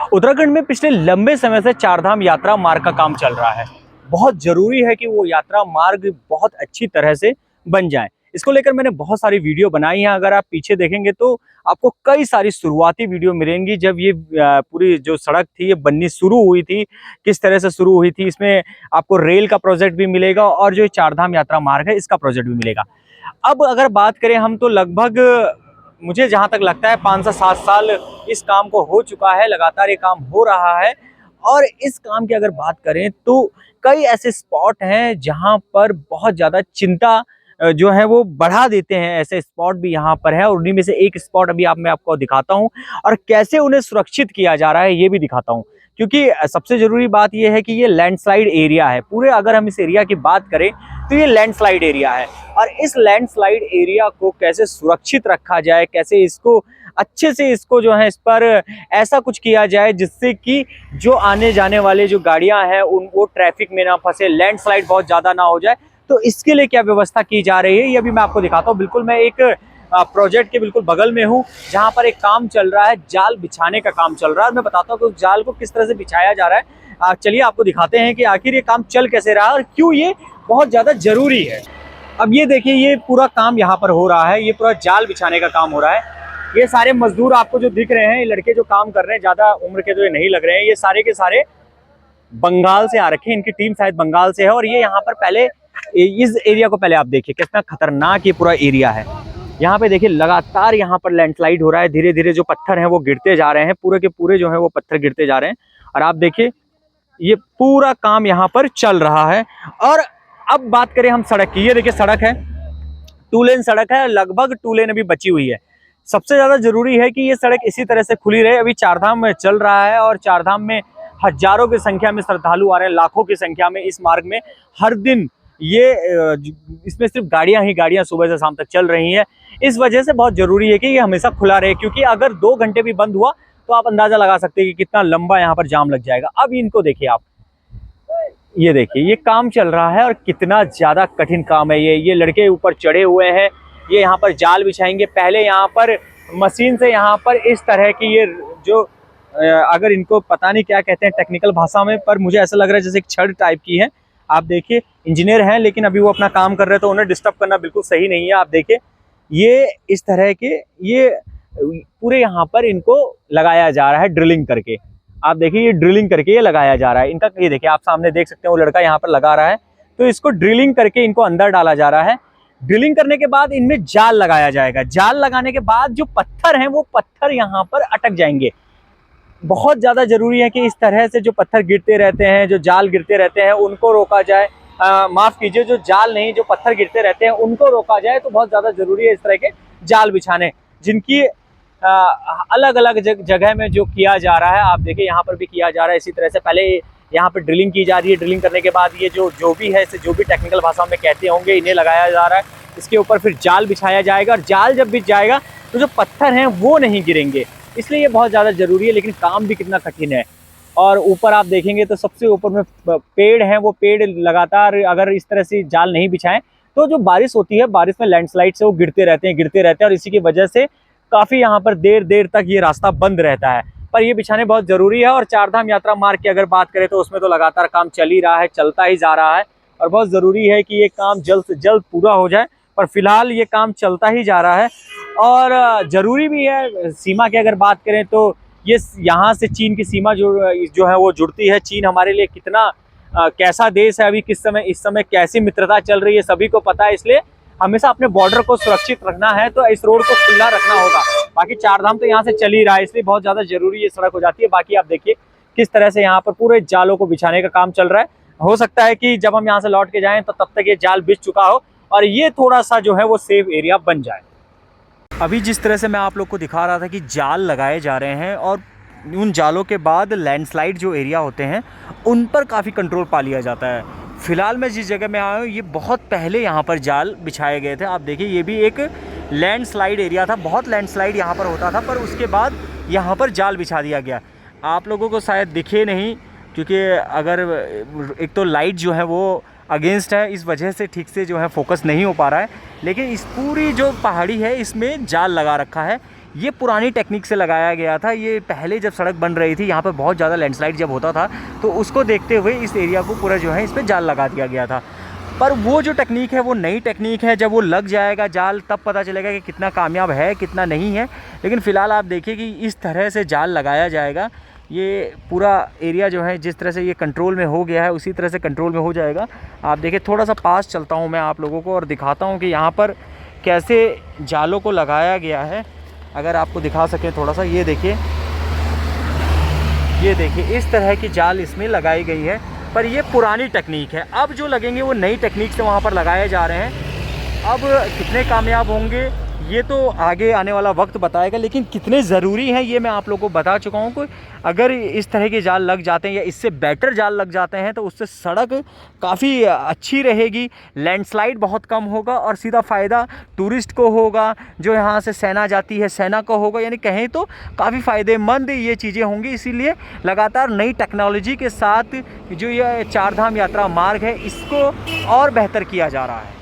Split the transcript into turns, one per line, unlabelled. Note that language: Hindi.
उत्तराखंड में पिछले लंबे समय से चारधाम यात्रा मार्ग का काम चल रहा है। बहुत जरूरी है कि वो यात्रा मार्ग बहुत अच्छी तरह से बन जाए। इसको लेकर मैंने बहुत सारी वीडियो बनाई हैं। अगर आप पीछे देखेंगे तो आपको कई सारी शुरुआती वीडियो मिलेंगी जब ये पूरी जो सड़क थी ये बननी शुरू हुई थी, किस तरह से शुरू हुई थी। इसमें आपको रेल का प्रोजेक्ट भी मिलेगा और जो चारधाम यात्रा मार्ग है इसका प्रोजेक्ट भी मिलेगा। अब अगर बात करें हम तो लगभग मुझे जहाँ तक लगता है 5 से 7 साल इस काम को हो चुका है, लगातार ये काम हो रहा है। और इस काम की अगर बात करें तो कई ऐसे स्पॉट हैं जहाँ पर बहुत ज़्यादा चिंता जो है वो बढ़ा देते हैं। ऐसे स्पॉट भी यहाँ पर है और उन्हीं में से एक स्पॉट अभी मैं आपको दिखाता हूँ और कैसे उन्हें सुरक्षित किया जा रहा है ये भी दिखाता हूँ। क्योंकि सबसे जरूरी बात यह है कि ये लैंडस्लाइड एरिया है। पूरे अगर हम इस एरिया की बात करें तो ये लैंडस्लाइड एरिया है और इस लैंडस्लाइड एरिया को कैसे सुरक्षित रखा जाए, कैसे इसको अच्छे से इसको जो है इस पर ऐसा कुछ किया जाए जिससे कि जो आने जाने वाले जो गाड़ियां हैं उन वो ट्रैफिक में ना फंसे, लैंडस्लाइड बहुत ज्यादा ना हो जाए। तो इसके लिए क्या व्यवस्था की जा रही है ये भी मैं आपको दिखाता हूँ। बिल्कुल मैं एक प्रोजेक्ट के बिल्कुल बगल में हूँ जहाँ पर एक काम चल रहा है, जाल बिछाने का काम चल रहा है। मैं बताता हूँ कि उस जाल को किस तरह से बिछाया जा रहा है। चलिए आपको दिखाते हैं कि आखिर ये काम चल कैसे रहा है और क्यों ये बहुत ज्यादा जरूरी है। अब ये देखिए ये पूरा काम यहाँ पर हो रहा है, ये पूरा जाल बिछाने का काम हो रहा है। ये सारे मजदूर आपको जो दिख रहे हैं, ये लड़के जो काम कर रहे हैं, ज्यादा उम्र के तो ये नहीं लग रहे हैं। ये सारे के सारे बंगाल से आ रखे हैं, इनकी टीम शायद बंगाल से है। और ये यहाँ पर पहले इस एरिया को पहले आप देखिए कितना खतरनाक ये पूरा एरिया है। यहाँ पे देखिए लगातार यहाँ पर लैंडस्लाइड हो रहा है, धीरे धीरे जो पत्थर हैं वो गिरते जा रहे हैं, पूरे के पूरे जो है वो पत्थर गिरते जा रहे हैं। और आप देखिए ये पूरा काम यहाँ पर चल रहा है। और अब बात करें हम सड़क की, ये देखिए सड़क है, 2 लेन सड़क है, लगभग 2 लेन अभी बची हुई है। सबसे ज्यादा जरूरी है कि ये सड़क इसी तरह से खुली रहे। अभी चारधाम में चल रहा है और चारधाम में हजारों की संख्या में श्रद्धालु आ रहे हैं, लाखों की संख्या में इस मार्ग में हर दिन। ये इसमें सिर्फ गाड़ियां ही गाड़ियां सुबह से शाम तक चल रही हैं। इस वजह से बहुत जरूरी है कि ये हमेशा खुला रहे, क्योंकि अगर 2 घंटे भी बंद हुआ तो आप अंदाजा लगा सकते हैं कि कितना लंबा यहाँ पर जाम लग जाएगा। अब इनको देखिए आप, ये देखिए ये काम चल रहा है और कितना ज्यादा कठिन काम है। ये लड़के ऊपर चढ़े हुए हैं, ये यहाँ पर जाल बिछाएंगे। पहले यहाँ पर मशीन से यहाँ पर इस तरह की ये जो अगर इनको पता नहीं क्या कहते हैं टेक्निकल भाषा में, पर मुझे ऐसा लग रहा है जैसे एक छड़ टाइप की है। आप देखिए इंजीनियर हैं लेकिन अभी वो अपना काम कर रहे हैं तो उन्हें डिस्टर्ब करना बिल्कुल सही नहीं है। आप देखिए ये इस तरह के ये पूरे यहाँ पर इनको लगाया जा रहा है ड्रिलिंग करके। आप देखिए ये ड्रिलिंग करके ये लगाया जा रहा है इनका। ये देखिए आप सामने देख सकते हैं वो लड़का यहाँ पर लगा रहा है, तो इसको ड्रिलिंग करके इनको अंदर डाला जा रहा है। ड्रिलिंग करने के बाद इनमें जाल लगाया जाएगा। जाल लगाने के बाद जो पत्थर हैं वो पत्थर यहाँ पर अटक जाएंगे। बहुत ज्यादा जरूरी है कि इस तरह से जो पत्थर गिरते रहते हैं, जो जाल गिरते रहते हैं, उनको रोका जाए। माफ कीजिए, जो जाल नहीं, जो पत्थर गिरते रहते हैं उनको रोका जाए। तो बहुत ज्यादा जरूरी है इस तरह के जाल बिछाने, जिनकी अलग अलग जगह में जो किया जा रहा है। आप देखिए यहाँ पर भी किया जा रहा है इसी तरह से। पहले यहाँ पर ड्रिलिंग की जा रही है, ड्रिलिंग करने के बाद ये जो भी है, जो भी टेक्निकल भाषा में कहते होंगे, इन्हें लगाया जा रहा है। इसके ऊपर फिर जाल बिछाया जाएगा और जाल जब बिछ जाएगा तो जो पत्थर हैं वो नहीं गिरेंगे। इसलिए ये बहुत ज़्यादा ज़रूरी है, लेकिन काम भी कितना कठिन है। और ऊपर आप देखेंगे तो सबसे ऊपर में पेड़ हैं, वो पेड़ लगातार अगर इस तरह से जाल नहीं बिछाएं तो जो बारिश होती है, बारिश में लैंडस्लाइड से वो गिरते रहते हैं और इसी की वजह से काफ़ी यहाँ पर देर देर तक ये रास्ता बंद रहता है। पर ये बिछाने बहुत ज़रूरी है। और चारधाम यात्रा मार्ग की अगर बात करें तो उसमें तो लगातार काम चल ही रहा है, चलता ही जा रहा है और बहुत ज़रूरी है कि ये काम जल्द से जल्द पूरा हो जाए। पर फिलहाल ये काम चलता ही जा रहा है और ज़रूरी भी है। सीमा की अगर बात करें तो ये यहाँ से चीन की सीमा जो है वो जुड़ती है। चीन हमारे लिए कितना कैसा देश है, अभी इस समय कैसी मित्रता चल रही है सभी को पता है। इसलिए हमेशा अपने बॉर्डर को सुरक्षित रखना है तो इस रोड को खुला रखना होगा। बाकी चारधाम तो यहाँ से चल ही रहा है, इसलिए बहुत ज़्यादा जरूरी ये सड़क हो जाती है। बाकी आप देखिए किस तरह से यहाँ पर पूरे जालों को बिछाने का काम चल रहा है। हो सकता है कि जब हम यहाँ से लौट के जाएं तो तब तक ये जाल बिछ चुका हो और ये थोड़ा सा जो है वो सेफ एरिया बन जाए। अभी जिस तरह से मैं आप लोग को दिखा रहा था कि जाल लगाए जा रहे हैं और उन जालों के बाद लैंडस्लाइड जो एरिया होते हैं उन पर काफ़ी कंट्रोल पा लिया जाता है। फ़िलहाल मैं जिस जगह में आया हूँ ये बहुत पहले यहाँ पर जाल बिछाए गए थे। आप देखिए ये भी एक लैंडस्लाइड एरिया था, बहुत लैंडस्लाइड यहाँ पर होता था, पर उसके बाद यहाँ पर जाल बिछा दिया गया। आप लोगों को शायद दिखे नहीं क्योंकि अगर एक तो लाइट जो है वो अगेंस्ट है, इस वजह से ठीक से जो है फोकस नहीं हो पा रहा है। लेकिन इस पूरी जो पहाड़ी है इसमें जाल लगा रखा है। ये पुरानी टेक्निक से लगाया गया था। ये पहले जब सड़क बन रही थी, यहाँ पर बहुत ज़्यादा लैंडस्लाइड जब होता था, तो उसको देखते हुए इस एरिया को पूरा जो है इस पर जाल लगा दिया गया था। पर वो जो टेक्निक है वो नई टेक्निक है। जब वो लग जाएगा जाल तब पता चलेगा कि कितना कामयाब है कितना नहीं है। लेकिन फ़िलहाल आप देखिए कि इस तरह से जाल लगाया जाएगा। ये पूरा एरिया जो है जिस तरह से ये कंट्रोल में हो गया है उसी तरह से कंट्रोल में हो जाएगा। आप देखिए, थोड़ा सा पास चलता हूँ मैं आप लोगों को और दिखाता हूँ कि यहाँ पर कैसे जालों को लगाया गया है। अगर आपको दिखा सकें थोड़ा सा, ये देखिए इस तरह की जाल इसमें लगाई गई है। पर ये पुरानी टेक्निक है। अब जो लगेंगे वो नई टेक्निक से वहाँ पर लगाए जा रहे हैं। अब कितने कामयाब होंगे ये तो आगे आने वाला वक्त बताएगा, लेकिन कितने ज़रूरी हैं ये मैं आप लोगों को बता चुका हूँ। कि अगर इस तरह के जाल लग जाते हैं या इससे बेटर जाल लग जाते हैं तो उससे सड़क काफ़ी अच्छी रहेगी, लैंडस्लाइड बहुत कम होगा और सीधा फ़ायदा टूरिस्ट को होगा, जो यहाँ से सेना जाती है सेना को होगा। यानी कहें तो काफ़ी फ़ायदेमंद ये चीज़ें होंगी। इसीलिए लगातार नई टेक्नोलॉजी के साथ जो ये चार धाम यात्रा मार्ग है इसको और बेहतर किया जा रहा है।